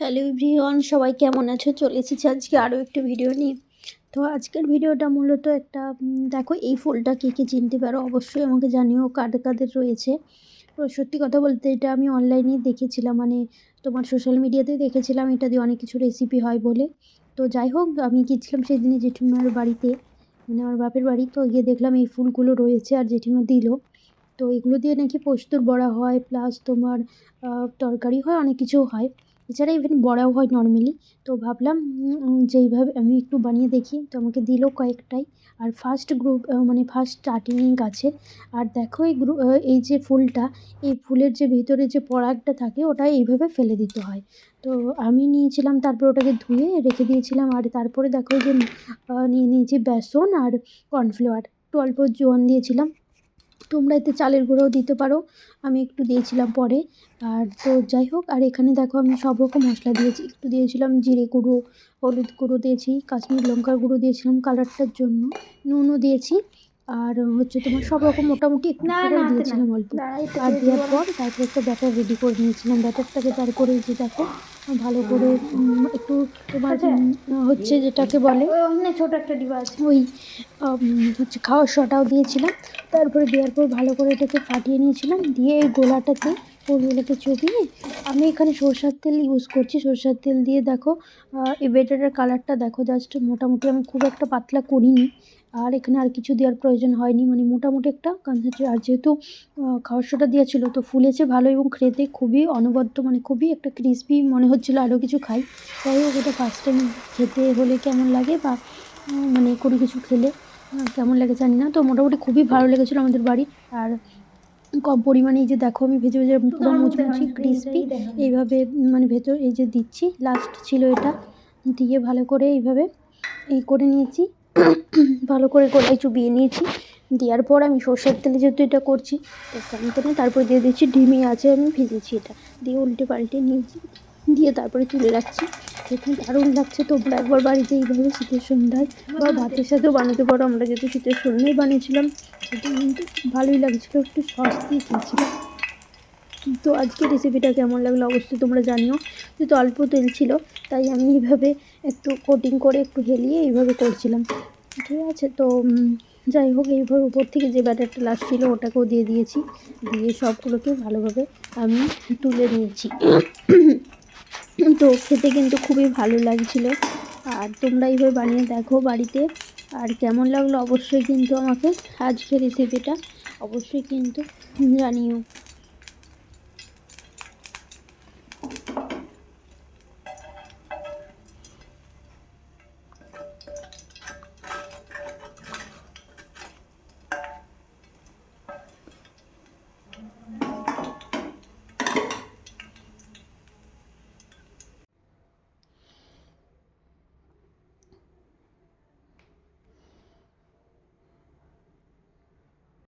Hello everyone, সবাই কেমন আছো? চলে এসেছি আজকে আরও একটা ভিডিও নিয়ে। তো আজকের ভিডিওটা মূলত একটা দেখো এই ফুলটা কে কে চিনতে পারো অবশ্যই আমাকে জানিও কাদের কাদের রয়েছে। তো সত্যি কথা বলতে এটা আমি অনলাইনেই দেখেছিলাম, মানে তোমার সোশ্যাল মিডিয়াতেই দেখেছিলাম এটা দিয়ে অনেক কিছু রেসিপি হয় বলে। তো যাই হোক, আমি গিয়েছিলাম সেদিনে জেঠিমার বাড়িতে, মানে আমার বাপের বাড়ি। তো গিয়ে দেখলাম এই ফুলগুলো রয়েছে আর জেঠিমা দিল। তো এগুলো দিয়ে নাকি পোস্তর বড়া হয়, প্লাস তোমার তরকারি হয়, অনেক কিছু হয়। এছাড়া ইভেন বড়াও হয় নর্মালি। তো ভাবলাম যে এইভাবে আমি একটু বানিয়ে দেখি। তো আমাকে দিল কয়েকটাই। আর ফার্স্ট গ্রুপ মানে ফার্স্ট স্টার্টিং গাছের। আর দেখো এই যে ফুলটা, এই ফুলের যে ভিতরে যে পরাগটা থাকে ওটা এইভাবে ফেলে দিতে হয়। তো আমি নিয়েছিলাম, তারপর ওটাকে ধুয়ে রেখে দিয়েছিলাম। আর তারপরে দেখো যে নিয়ে নিয়েছি বেসন আর কর্নফ্লাওয়ার, একটু অল্প জোয়ান দিয়েছিলাম। তোমরা এতে চালের গুঁড়োও দিতে পারো, আমি একটু দিয়েছিলাম পরে। আর তো যাই হোক, আর এখানে দেখো আমি সব রকম মশলা দিয়েছি, একটু দিয়েছিলাম জিরে গুঁড়ো, হলুদ গুঁড়ো দিয়েছি, কাশ্মীরি লঙ্কার গুঁড়ো দিয়েছিলাম কালারটার জন্য, নুনও দিয়েছি। আর হচ্ছে তোমার সব রকম মোটামুটি একটু করে দিয়েছিলাম অল্প। আর দেওয়ার পর তারপরে একটা ব্যাটার রেডি করে নিয়েছিলাম। ব্যাটারটাকে তারপরে যে দেখো ভালো করে একটু তোমার হচ্ছে যেটাকে বলে ছোট একটা ডিবা আছে, ওই হচ্ছে খাওয়ার সোডাও দিয়েছিলাম। তারপরে দেওয়ার পর ভালো করে এটাকে ফাটিয়ে নিয়েছিলাম, দিয়ে এই গোলাটাতে ফুলগুলোকে চুবিয়ে আমি এখানে সরষের তেল ইউজ করছি। সরষের তেল দিয়ে দেখো এই ব্যাটারের কালারটা দেখো, জাস্ট মোটামুটি, আমি খুব একটা পাতলা করিনি। আর এখানে আর কিছু দেওয়ার প্রয়োজন হয়নি, মানে মোটামুটি একটা কনসেন্ট্রেট। আর যেহেতু খাওয়ার সোডা দেওয়া ছিল তো ফুলেছে ভালো, এবং খেতে খুবই অনবদ্য, মানে খুবই একটা ক্রিসপি মনে হচ্ছিলো আরও কিছু খাই। যাই হোক, এটা ফার্স্ট টাইম খেতে হলে কেমন লাগে বা মানে কোনো কিছু খেলে কেমন লাগে জানি না। তো মোটামুটি খুবই ভালো লেগেছিলো আমাদের বাড়ির। আর কম পরিমাণে এই যে দেখো আমি ভেজে ভেজে পুরো মুচমুচি ক্রিসপি এইভাবে মানে ভেতর এই যে দিচ্ছি, লাস্ট ছিল এটা, দিয়ে ভালো করে এইভাবে এই করে নিয়েছি। ভালো করে কড়াই চুবিয়ে নিয়েছি। দেওয়ার পর আমি সরষের তেলে যেহেতু এটা করছি তারপর দিয়ে দিচ্ছি ডিমই আছে, আমি ভেজেছি এটা, দিয়ে উল্টে পাল্টে নিয়েছি, দিয়ে তারপরে তুলে রাখছি। দেখুন দারুণ লাগছে। তোমরা একবার বাড়িতে এইভাবে শীতের সন্ধ্যায় বা ভাতের সাথেও বানাতে পারো। আমরা যেহেতু শীতের সন্ধ্যায় বানিয়েছিলাম সেটা কিন্তু ভালোই লাগছিলো, একটু সস দিয়ে খেয়েছিলাম। তো আজকের রেসিপিটা কেমন লাগলো অবশ্যই তোমরা জানিও। যেহেতু অল্প তেল ছিল তাই আমি এইভাবে একটু কোটিং করে একটু হেলিয়ে এইভাবে করছিলাম, ঠিক আছে। তো যাই হোক, এইভাবে উপর থেকে যে ব্যাটারটা লাস্ট ছিল ওটাকেও দিয়ে দিয়েছি, দিয়ে সবগুলোকে ভালোভাবে আমি তুলে নিয়েছি। তো খেতে কিন্তু খুবই ভালো লাগছিলো। আর তোমরা এইভাবে বানিয়ে দেখো বাড়িতে, আর কেমন লাগলো অবশ্যই কিন্তু আমাকে আজকের রেসিপিটা অবশ্যই কিন্তু জানিও।